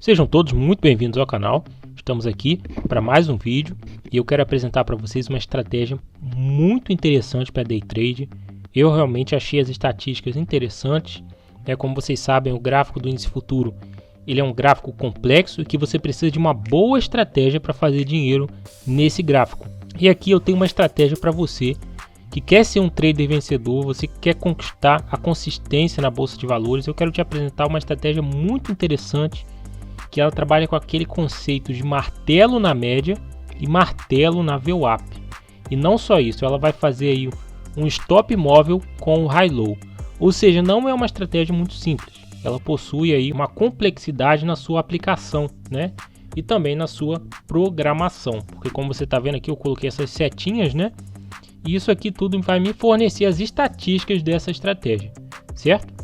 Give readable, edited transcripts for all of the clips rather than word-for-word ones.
Sejam todos muito bem-vindos ao canal. Estamos aqui para mais um vídeo e eu quero apresentar para vocês uma estratégia muito interessante para Day Trade. Eu realmente achei as estatísticas interessantes. Como vocês sabem, o gráfico do índice futuro ele é um gráfico complexo e que você precisa de uma boa estratégia para fazer dinheiro nesse gráfico. E aqui eu tenho uma estratégia para você que quer ser um trader vencedor, você quer conquistar a consistência na bolsa de valores. Eu quero te apresentar uma estratégia muito interessante que ela trabalha com aquele conceito de martelo na média e martelo na VWAP. E não só isso, ela vai fazer aí um stop móvel com o high-low. Ou seja, não é uma estratégia muito simples. Ela possui aí uma complexidade na sua aplicação, né? E também na sua programação. Porque como você está vendo aqui, eu coloquei essas setinhas, né? E isso aqui tudo vai me fornecer as estatísticas dessa estratégia, certo?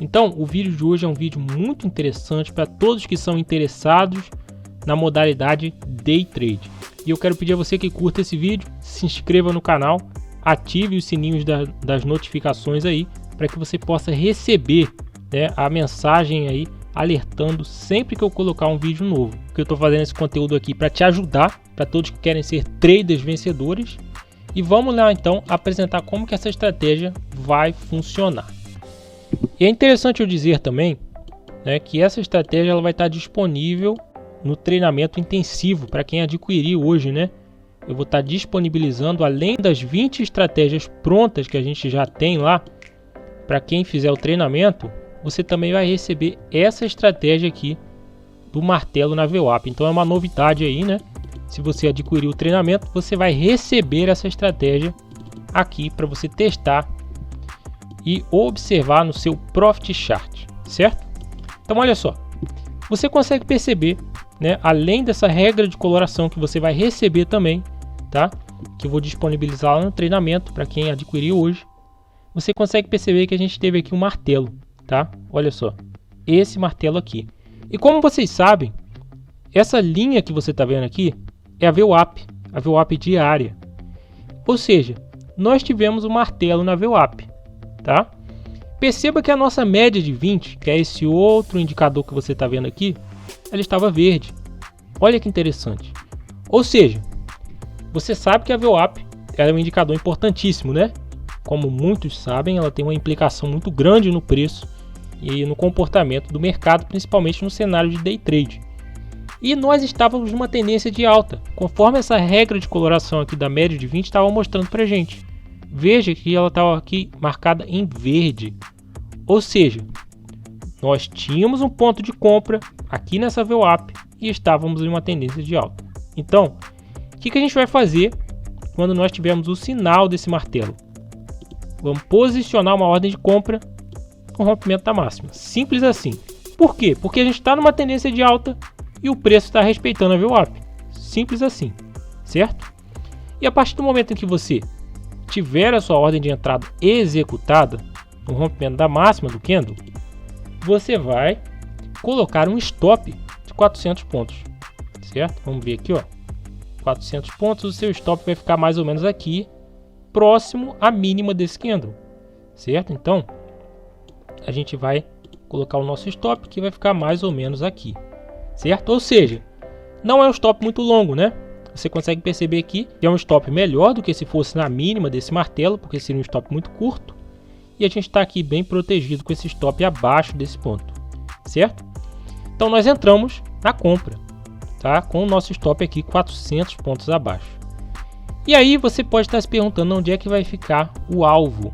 Então, o vídeo de hoje é um vídeo muito interessante para todos que são interessados na modalidade Day Trade. E eu quero pedir a você que curta esse vídeo, se inscreva no canal, ative os sininhos das notificações aí, para que você possa receber, né, a mensagem aí alertando sempre que eu colocar um vídeo novo. Porque eu estou fazendo esse conteúdo aqui para te ajudar, para todos que querem ser traders vencedores. E vamos lá então apresentar como que essa estratégia vai funcionar. E é interessante eu dizer também, né, que essa estratégia ela vai estar disponível no treinamento intensivo para quem adquirir hoje, né? Eu vou estar disponibilizando, além das 20 estratégias prontas que a gente já tem lá, para quem fizer o treinamento, você também vai receber essa estratégia aqui do martelo na VWAP. Então é uma novidade aí, né? Se você adquirir o treinamento, você vai receber essa estratégia aqui para você testar e observar no seu Profit Chart, certo? Então olha só, você consegue perceber, né, além dessa regra de coloração que você vai receber também, tá? Que eu vou disponibilizar lá no treinamento para quem adquirir hoje. Você consegue perceber que a gente teve aqui um martelo, tá? Olha só, esse martelo aqui. E como vocês sabem, essa linha que você está vendo aqui é a VWAP diária. Ou seja, nós tivemos um martelo na VWAP. Tá? Perceba que a nossa média de 20, que é esse outro indicador que você está vendo aqui, ela estava verde. Olha que interessante. Ou seja, você sabe que a VWAP é um indicador importantíssimo, né? Como muitos sabem, ela tem uma implicação muito grande no preço e no comportamento do mercado, principalmente no cenário de day trade. E nós estávamos numa tendência de alta, conforme essa regra de coloração aqui da média de 20 estava mostrando para a gente. Veja que ela estava aqui marcada em verde, ou seja, nós tínhamos um ponto de compra aqui nessa VWAP e estávamos em uma tendência de alta. Então, o que a gente vai fazer quando nós tivermos o sinal desse martelo? Vamos posicionar uma ordem de compra com rompimento da máxima, simples assim. Por quê? Porque a gente está numa tendência de alta e o preço está respeitando a VWAP, simples assim, certo? E a partir do momento em que você tiver a sua ordem de entrada executada no rompimento da máxima do candle, você vai colocar um stop de 400 pontos, certo? Vamos ver aqui, ó, 400 pontos, o seu stop vai ficar mais ou menos aqui, próximo à mínima desse candle, certo? Então, a gente vai colocar o nosso stop que vai ficar mais ou menos aqui, certo? Ou seja, não é um stop muito longo, né? Você consegue perceber aqui que é um stop melhor do que se fosse na mínima desse martelo, porque seria um stop muito curto. E a gente está aqui bem protegido com esse stop abaixo desse ponto, certo? Então nós entramos na compra, tá? Com o nosso stop aqui 400 pontos abaixo. E aí você pode estar se perguntando onde é que vai ficar o alvo.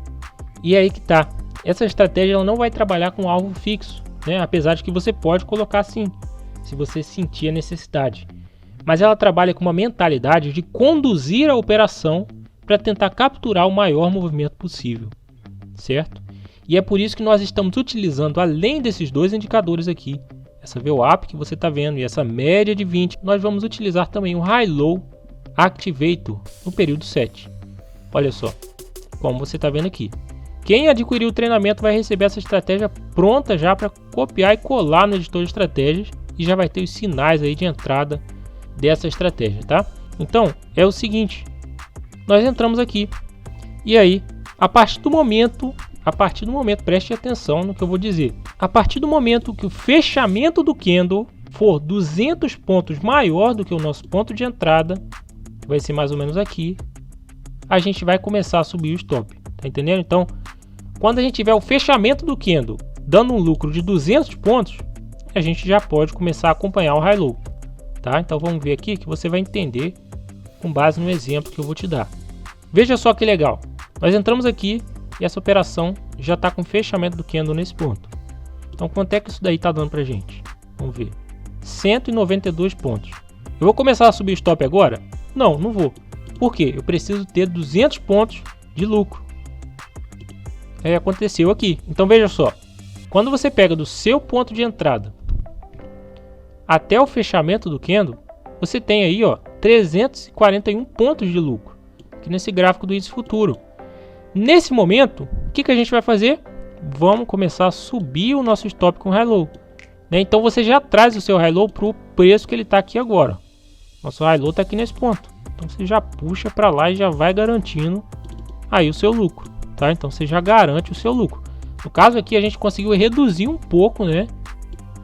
E é aí que tá. Essa estratégia ela não vai trabalhar com alvo fixo, né? Apesar de que você pode colocar sim, se você sentir a necessidade. Mas ela trabalha com uma mentalidade de conduzir a operação para tentar capturar o maior movimento possível, certo? E é por isso que nós estamos utilizando, além desses dois indicadores aqui, essa VWAP que você está vendo e essa média de 20, nós vamos utilizar também o High-Low Activator no período 7. Olha só, como você está vendo aqui. Quem adquirir o treinamento vai receber essa estratégia pronta já para copiar e colar no editor de estratégias e já vai ter os sinais aí de entrada dessa estratégia, tá? Então é o seguinte, nós entramos aqui e aí a partir do momento, preste atenção no que eu vou dizer, a partir do momento que o fechamento do candle for 200 pontos maior do que o nosso ponto de entrada, que vai ser mais ou menos aqui, a gente vai começar a subir o stop. Tá entendendo? Então, quando a gente tiver o fechamento do candle dando um lucro de 200 pontos, a gente já pode começar a acompanhar o high low. Tá? Então vamos ver aqui que você vai entender com base no exemplo que eu vou te dar. Veja só que legal. Nós entramos aqui e essa operação já está com fechamento do candle nesse ponto. Então quanto é que isso daí está dando pra gente? Vamos ver. 192 pontos. Eu vou começar a subir o stop agora? Não, não vou. Por quê? Eu preciso ter 200 pontos de lucro. Aconteceu aqui. Então veja só. Quando você pega do seu ponto de entrada até o fechamento do candle, você tem aí, ó, 341 pontos de lucro. Aqui nesse gráfico do índice futuro. Nesse momento, o que a gente vai fazer? Vamos começar a subir o nosso stop com high low. Né? Então você já traz o seu high low para o preço que ele está aqui agora. Nosso high low está aqui nesse ponto. Então você já puxa para lá e já vai garantindo aí o seu lucro. Tá? Então você já garante o seu lucro. No caso aqui a gente conseguiu reduzir um pouco, né,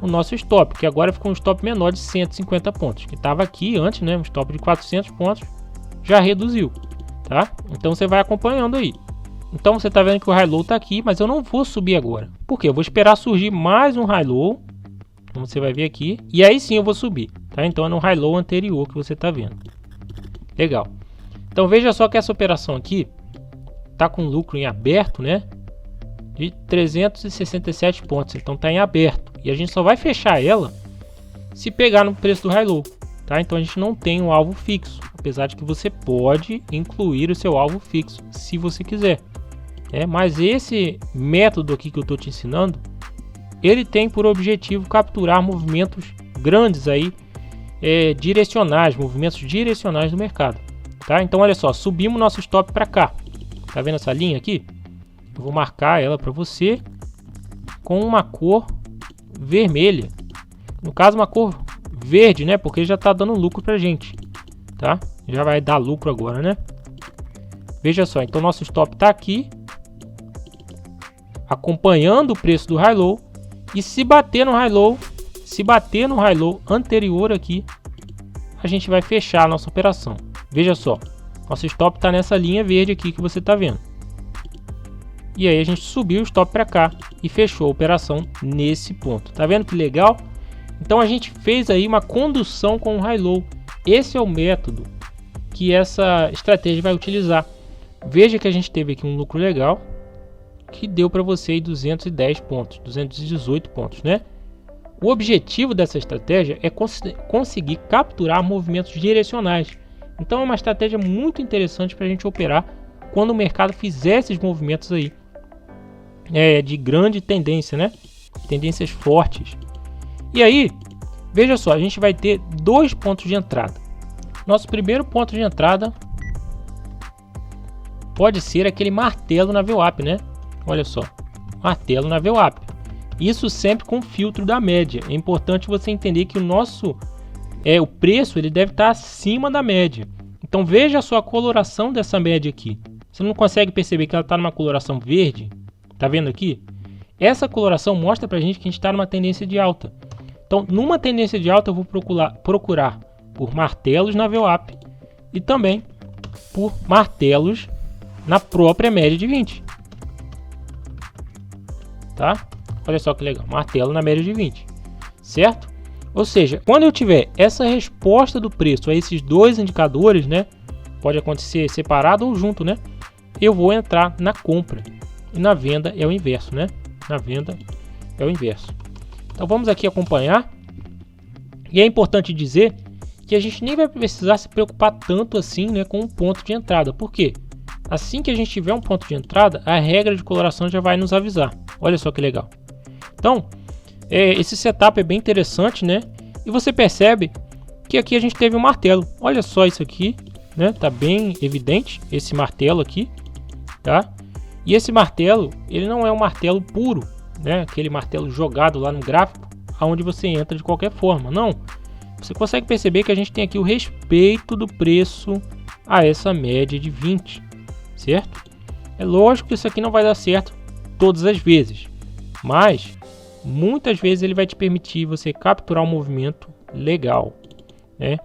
o nosso stop, que agora ficou um stop menor de 150 pontos. Que estava aqui antes, né, um stop de 400 pontos, já reduziu. Tá? Então você vai acompanhando aí. Então você está vendo que o high low está aqui, mas eu não vou subir agora. Por quê? Eu vou esperar surgir mais um high low, como você vai ver aqui, e aí sim eu vou subir. Tá? Então é no high low anterior que você está vendo. Legal. Então veja só que essa operação aqui está com lucro em aberto, né, de 367 pontos. Então está em aberto. E a gente só vai fechar ela se pegar no preço do high low. Tá? Então a gente não tem um alvo fixo. Apesar de que você pode incluir o seu alvo fixo se você quiser. Mas esse método aqui que eu estou te ensinando, ele tem por objetivo capturar movimentos grandes aí, direcionais, movimentos direcionais do mercado. Tá? Então olha só, subimos nosso stop para cá. Tá vendo essa linha aqui? Eu vou marcar ela para você com uma cor vermelha. No caso, uma cor verde, né? Porque já está dando lucro para gente. Tá? Já vai dar lucro agora, né? Veja só, então nosso stop está aqui, acompanhando o preço do high low, e se bater no high low, anterior aqui, a gente vai fechar a nossa operação. Veja só, nosso stop está nessa linha verde aqui que você está vendo. E aí a gente subiu o stop para cá e fechou a operação nesse ponto. Tá vendo que legal? Então a gente fez aí uma condução com o high low. Esse é o método que essa estratégia vai utilizar. Veja que a gente teve aqui um lucro legal, que deu para você aí 210 pontos, 218 pontos, né? O objetivo dessa estratégia é conseguir capturar movimentos direcionais. Então é uma estratégia muito interessante para a gente operar quando o mercado fizer esses movimentos aí de grande tendência, né? Tendências fortes. E aí, veja só, a gente vai ter dois pontos de entrada. Nosso primeiro ponto de entrada pode ser aquele martelo na VWAP, né? Olha só, martelo na VWAP. Isso sempre com filtro da média. É importante você entender que o preço ele deve estar acima da média. Então veja só a coloração dessa média aqui. Você não consegue perceber que ela está numa coloração verde? Tá vendo aqui? Essa coloração mostra pra gente que a gente está numa tendência de alta. Então, numa tendência de alta, eu vou procurar por martelos na VWAP e também por martelos na própria média de 20. Tá? Olha só que legal, martelo na média de 20, certo? Ou seja, quando eu tiver essa resposta do preço a esses dois indicadores, né? Pode acontecer separado ou junto, né? Eu vou entrar na compra. E na venda é o inverso, né? Na venda é o inverso. Então vamos aqui acompanhar. E é importante dizer que a gente nem vai precisar se preocupar tanto assim, né, com o ponto de entrada. Por quê? Assim que a gente tiver um ponto de entrada, a regra de coloração já vai nos avisar. Olha só que legal. Então, esse setup é bem interessante, né? E você percebe que aqui a gente teve um martelo. Olha só isso aqui, né? Tá bem evidente esse martelo aqui, tá? E esse martelo, ele não é um martelo puro, né? Aquele martelo jogado lá no gráfico, aonde você entra de qualquer forma. Não. Você consegue perceber que a gente tem aqui o respeito do preço a essa média de 20, certo? É lógico que isso aqui não vai dar certo todas as vezes, mas muitas vezes ele vai te permitir você capturar um movimento legal, né?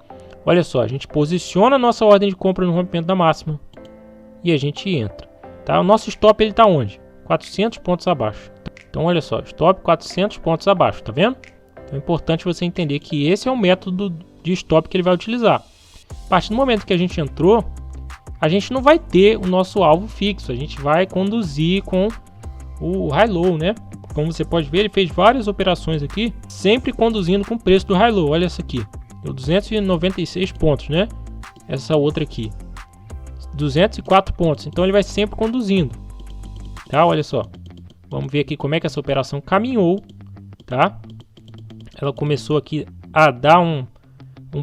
Olha só, a gente posiciona a nossa ordem de compra no rompimento da máxima e a gente entra, tá? O nosso stop ele tá onde? 400 pontos abaixo. Então olha só, stop 400 pontos abaixo, tá vendo? Então é importante você entender que esse é o método de stop que ele vai utilizar. A partir do momento que a gente entrou, a gente não vai ter o nosso alvo fixo, a gente vai conduzir com o high-low, né? Como você pode ver, ele fez várias operações aqui, sempre conduzindo com o preço do high-low. Olha essa aqui, deu 296 pontos, né? Essa outra aqui, 204 pontos. Então ele vai sempre conduzindo, tá? Olha só, vamos ver aqui como é que essa operação caminhou, tá? Ela começou aqui a dar um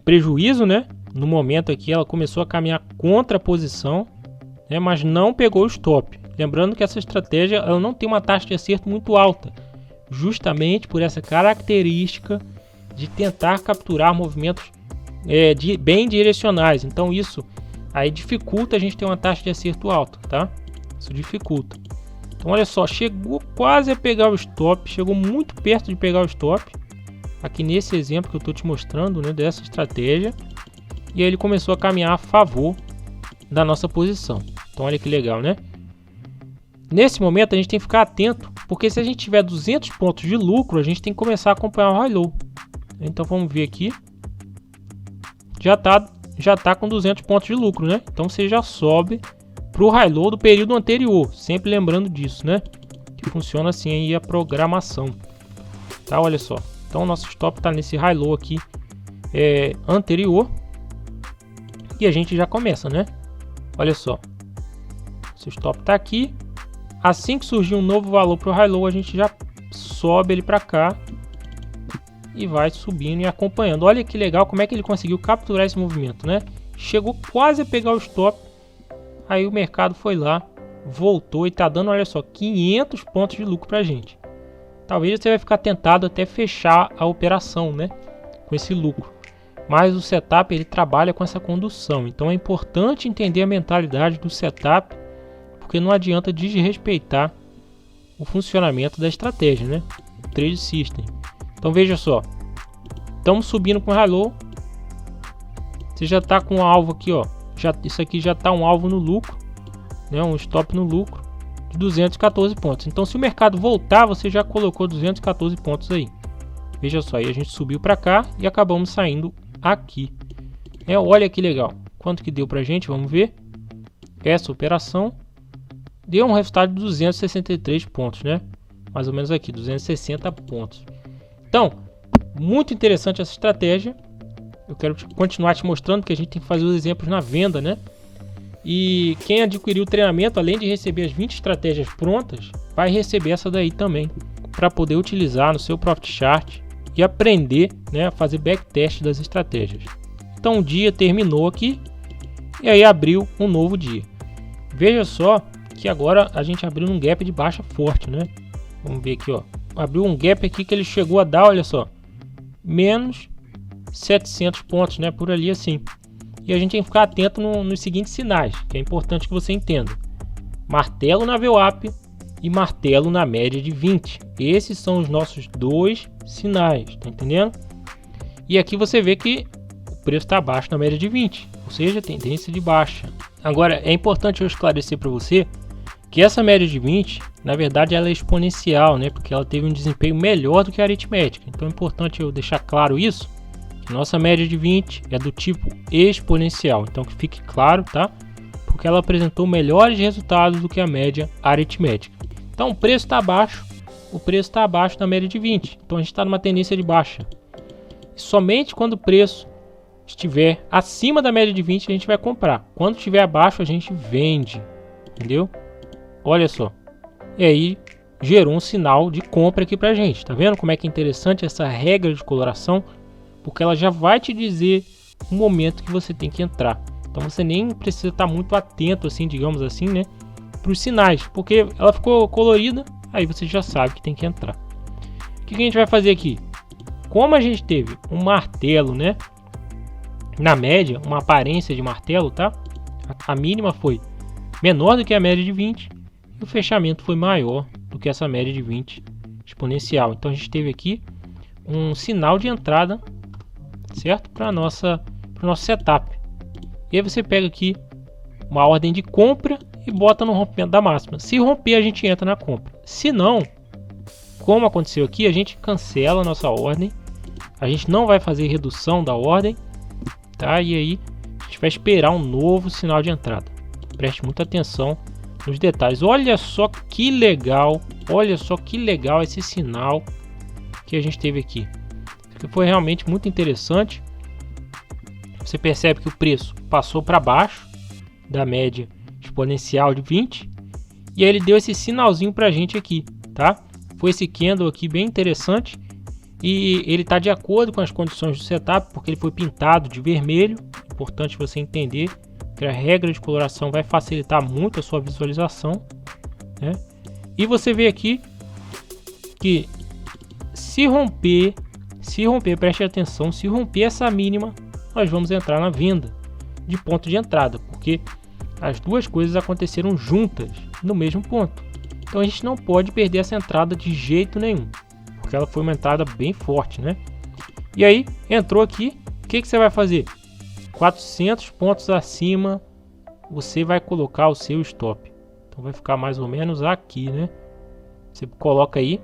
prejuízo, né? No momento aqui ela começou a caminhar contra a posição, né? Mas não pegou o stop. Lembrando que essa estratégia ela não tem uma taxa de acerto muito alta, justamente por essa característica de tentar capturar movimentos bem direcionais. Então isso aí dificulta a gente ter uma taxa de acerto alta, tá? Isso dificulta. Então olha só, chegou quase a pegar o stop, chegou muito perto de pegar o stop, aqui nesse exemplo que eu estou te mostrando, né, dessa estratégia, e aí ele começou a caminhar a favor da nossa posição. Então olha que legal, né? Nesse momento a gente tem que ficar atento, porque se a gente tiver 200 pontos de lucro, a gente tem que começar a acompanhar o high-low. Então vamos ver aqui, já tá com 200 pontos de lucro, né? Então você já sobe para o high-low do período anterior, sempre lembrando disso, né? Que funciona assim aí a programação, tá? Olha só, então o nosso stop está nesse high-low aqui anterior e a gente já começa, né? Olha só, o stop está aqui. Assim que surgir um novo valor para o high-low, a gente já sobe ele para cá e vai subindo e acompanhando. Olha que legal como é que ele conseguiu capturar esse movimento, né? Chegou quase a pegar o stop, aí o mercado foi lá, voltou e tá dando, olha só, 500 pontos de lucro para a gente. Talvez você vai ficar tentado até fechar a operação, né? Com esse lucro. Mas o setup ele trabalha com essa condução, então é importante entender a mentalidade do setup, porque não adianta desrespeitar o funcionamento da estratégia, né? O trade system. Então veja só, estamos subindo com o high-low, você já está com um alvo aqui, ó. Isso aqui já está um alvo no lucro, né? Um stop no lucro de 214 pontos. Então se o mercado voltar, você já colocou 214 pontos aí. Veja só, aí a gente subiu para cá e acabamos saindo aqui. Olha que legal, quanto que deu para a gente? Vamos ver. Essa operação deu um resultado de 263 pontos, né? Mais ou menos aqui, 260 pontos. Então, muito interessante essa estratégia. Eu quero continuar te mostrando que a gente tem que fazer os exemplos na venda, né? E quem adquiriu o treinamento, além de receber as 20 estratégias prontas, vai receber essa daí também, para poder utilizar no seu Profit Chart e aprender, né, a fazer backtest das estratégias. Então o dia terminou aqui e aí abriu um novo dia. Veja só que agora a gente abriu um gap de baixa forte, né? Vamos ver aqui, ó. Abriu um gap aqui que ele chegou a dar, olha só, menos 700 pontos, né? Por ali assim. E a gente tem que ficar atento nos seguintes sinais, que é importante que você entenda. Martelo na VWAP e martelo na média de 20. Esses são os nossos dois sinais, tá entendendo? E aqui você vê que o preço está abaixo na média de 20, ou seja, tendência de baixa. Agora, é importante eu esclarecer para você que essa média de 20, na verdade, ela é exponencial, né? Porque ela teve um desempenho melhor do que a aritmética. Então é importante eu deixar claro isso, que nossa média de 20 é do tipo exponencial. Então que fique claro, tá? Porque ela apresentou melhores resultados do que a média aritmética. Então o preço está abaixo, da média de 20. Então a gente está numa tendência de baixa. E somente quando o preço estiver acima da média de 20 a gente vai comprar. Quando estiver abaixo a gente vende, entendeu? Olha só, e aí gerou um sinal de compra aqui pra gente. Tá vendo como é que é interessante essa regra de coloração? Porque ela já vai te dizer o momento que você tem que entrar. Então você nem precisa estar muito atento, assim, digamos assim, né, para os sinais, porque ela ficou colorida, aí você já sabe que tem que entrar. O que a gente vai fazer aqui? Como a gente teve um martelo, né, na média, uma aparência de martelo, tá? A mínima foi menor do que a média de 20 e o fechamento foi maior do que essa média de 20 exponencial. Então a gente teve aqui um sinal de entrada, certo? Para o nosso setup. E aí você pega aqui uma ordem de compra e bota no rompimento da máxima. Se romper, a gente entra na compra. Se não, como aconteceu aqui, a gente cancela a nossa ordem. A gente não vai fazer redução da ordem, tá? E aí a gente vai esperar um novo sinal de entrada. Preste muita atenção nos detalhes. Olha só que legal, esse sinal que a gente teve aqui. Isso aqui foi realmente muito interessante. Você percebe que o preço passou para baixo da média exponencial de 20 e aí ele deu esse sinalzinho para a gente aqui, tá? Foi esse candle aqui bem interessante e ele está de acordo com as condições do setup porque ele foi pintado de vermelho. Importante você entender que a regra de coloração vai facilitar muito a sua visualização, né? E você vê aqui que se romper, preste atenção, se romper essa mínima, nós vamos entrar na venda de ponto de entrada, porque as duas coisas aconteceram juntas no mesmo ponto. Então a gente não pode perder essa entrada de jeito nenhum, porque ela foi uma entrada bem forte, né? E aí, entrou aqui, o que você vai fazer? 400 pontos acima, você vai colocar o seu stop. Então vai ficar mais ou menos aqui, né? Você coloca aí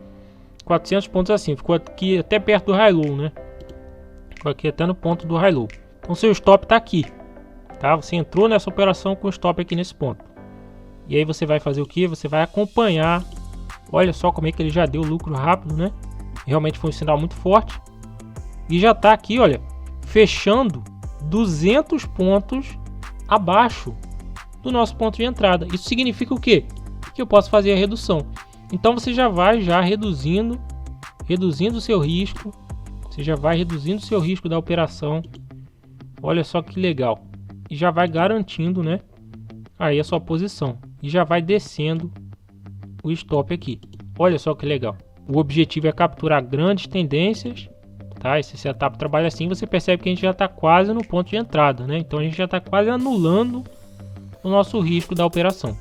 400 pontos acima, ficou aqui até perto do high low, né? Ficou aqui até no ponto do high low. Então seu stop está aqui, tá? Você entrou nessa operação com o stop aqui nesse ponto. E aí você vai fazer o que? Você vai acompanhar. Olha só como é que ele já deu lucro rápido, né? Realmente foi um sinal muito forte. E já está aqui, olha, fechando 200 pontos abaixo do nosso ponto de entrada. Isso significa o quê? Que eu posso fazer a redução. Então você já vai reduzindo o seu risco. Você já vai reduzindo o seu risco da operação. Olha só que legal. E já vai garantindo, né, aí a sua posição. E já vai descendo o stop aqui. Olha só que legal. O objetivo é capturar grandes tendências, tá? Esse setup trabalha assim. Você percebe que a gente já está quase no ponto de entrada, né? Então a gente já está quase anulando o nosso risco da operação,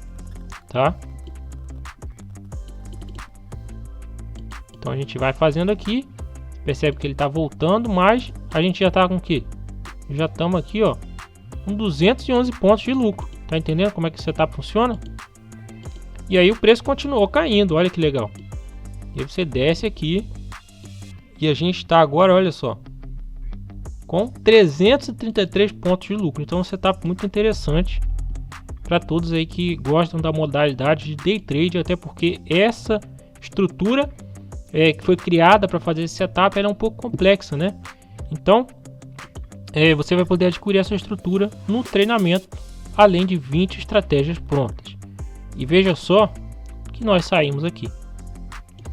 tá? Então a gente vai fazendo aqui. Percebe que ele está voltando, mas a gente já está com o quê? Já estamos aqui, ó, com 211 pontos de lucro. Tá entendendo como é que o setup funciona? E aí o preço continuou caindo, olha que legal. E aí você desce aqui e a gente está agora, olha só, com 333 pontos de lucro. Então é um setup muito interessante para todos aí que gostam da modalidade de day trade, até porque essa estrutura que foi criada para fazer esse setup, ela é um pouco complexa, né? Então você vai poder adquirir essa estrutura no treinamento, além de 20 estratégias prontas. E veja só que nós saímos aqui.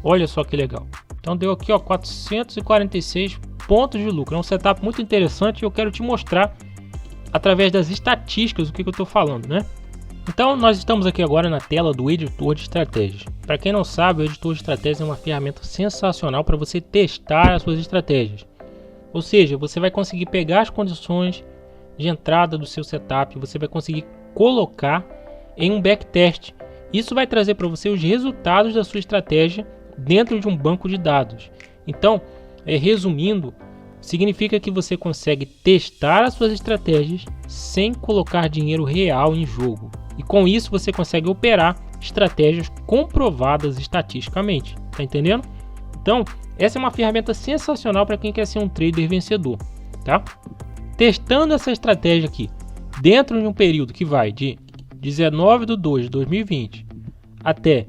Olha só que legal. Então deu aqui, ó, 446 pontos de lucro. É um setup muito interessante e eu quero te mostrar através das estatísticas o que eu estou falando, né? Então nós estamos aqui agora na tela do editor de estratégias. Para quem não sabe, o editor de estratégias é uma ferramenta sensacional para você testar as suas estratégias. Ou seja, você vai conseguir pegar as condições de entrada do seu setup, você vai conseguir colocar em um backtest. Isso vai trazer para você os resultados da sua estratégia dentro de um banco de dados. Então, resumindo, significa que você consegue testar as suas estratégias sem colocar dinheiro real em jogo. E com isso você consegue operar estratégias comprovadas estatisticamente. Tá entendendo? Então, essa é uma ferramenta sensacional para quem quer ser um trader vencedor, tá? Testando essa estratégia aqui dentro de um período que vai de 19/2 de 2020 até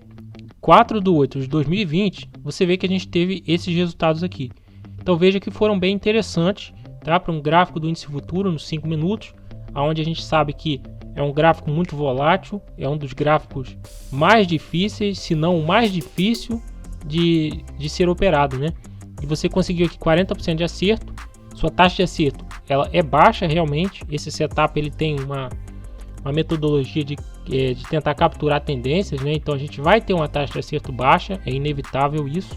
4/8 de 2020, você vê que a gente teve esses resultados aqui. Então veja que foram bem interessantes, tá? Para um gráfico do índice futuro nos 5 minutos, onde a gente sabe que é um gráfico muito volátil, é um dos gráficos mais difíceis, se não o mais difícil de ser operado, né? E você conseguiu aqui 40% de acerto. Sua taxa de acerto ela é baixa realmente. Esse setup ele tem uma metodologia de tentar capturar tendências, né? Então a gente vai ter uma taxa de acerto baixa, é inevitável isso,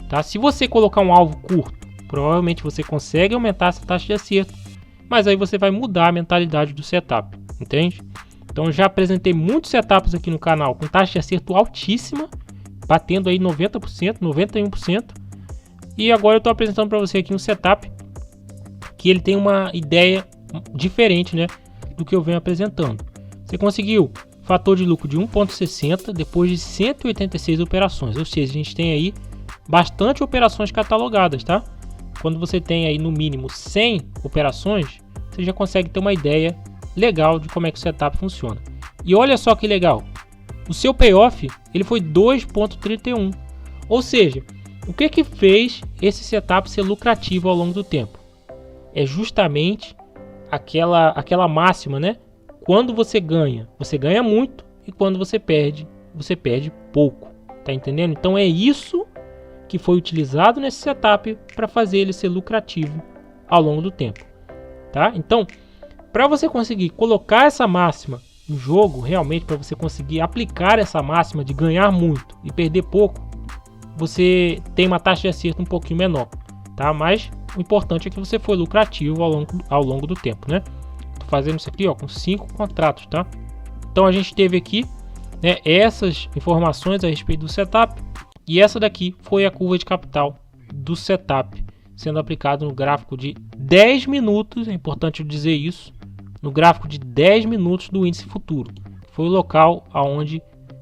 tá? Se você colocar um alvo curto, provavelmente você consegue aumentar essa taxa de acerto, mas aí você vai mudar a mentalidade do setup, entende? Então já apresentei muitos setups aqui no canal com taxa de acerto altíssima batendo aí 90%, 91%. E agora eu estou apresentando para você aqui um setup que ele tem uma ideia diferente, né, do que eu venho apresentando. Você conseguiu fator de lucro de 1,60 depois de 186 operações, ou seja, a gente tem aí bastante operações catalogadas, tá? Quando você tem aí no mínimo 100 operações, você já consegue ter uma ideia legal de como é que o setup funciona. E olha só que legal, o seu payoff ele foi 2,31, ou seja, o que fez esse setup ser lucrativo ao longo do tempo? É justamente aquela máxima, né? Quando você ganha muito, e quando você perde pouco. Tá entendendo? Então é isso que foi utilizado nesse setup para fazer ele ser lucrativo ao longo do tempo. Tá? Então, para você conseguir colocar essa máxima no jogo, realmente para você conseguir aplicar essa máxima de ganhar muito e perder pouco, você tem uma taxa de acerto um pouquinho menor, tá? Mas o importante é que você foi lucrativo ao longo do tempo, né? Tô fazendo isso aqui, ó, com 5 contratos, tá? Então a gente teve aqui, né, essas informações a respeito do setup, e essa daqui foi a curva de capital do setup sendo aplicado no gráfico de 10 minutos, é importante eu dizer isso, no gráfico de 10 minutos do índice futuro. Foi o local aonde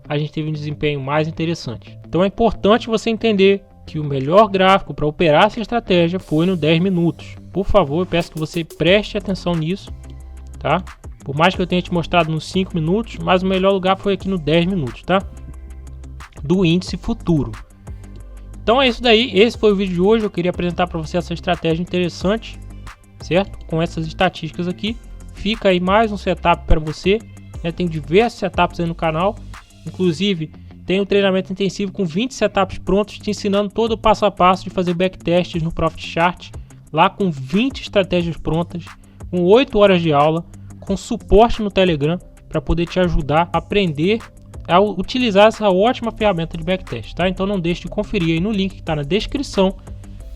a gente teve um desempenho mais interessante. Então é importante você entender que o melhor gráfico para operar essa estratégia foi no 10 minutos. Por favor, eu peço que você preste atenção nisso, tá? Por mais que eu tenha te mostrado nos 5 minutos, mas o melhor lugar foi aqui no 10 minutos, tá? Do índice futuro. Então é isso daí, esse foi o vídeo de hoje. Eu queria apresentar para você essa estratégia interessante, certo? Com essas estatísticas aqui. Fica aí mais um setup para você, né? Tem diversos setups aí no canal, inclusive tem um treinamento intensivo com 20 setups prontos, te ensinando todo o passo a passo de fazer backtests no Profit Chart, lá com 20 estratégias prontas, com 8 horas de aula, com suporte no Telegram, para poder te ajudar a aprender a utilizar essa ótima ferramenta de backtest, tá? Então não deixe de conferir aí no link que está na descrição.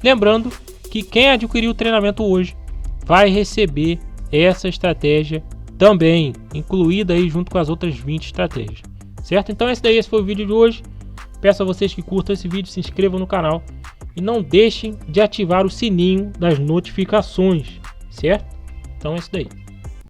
Lembrando que quem adquiriu o treinamento hoje vai receber essa estratégia também, incluída aí junto com as outras 20 estratégias, certo? Então esse foi o vídeo de hoje. Peço a vocês que curtam esse vídeo, se inscrevam no canal e não deixem de ativar o sininho das notificações, certo? Então é isso daí.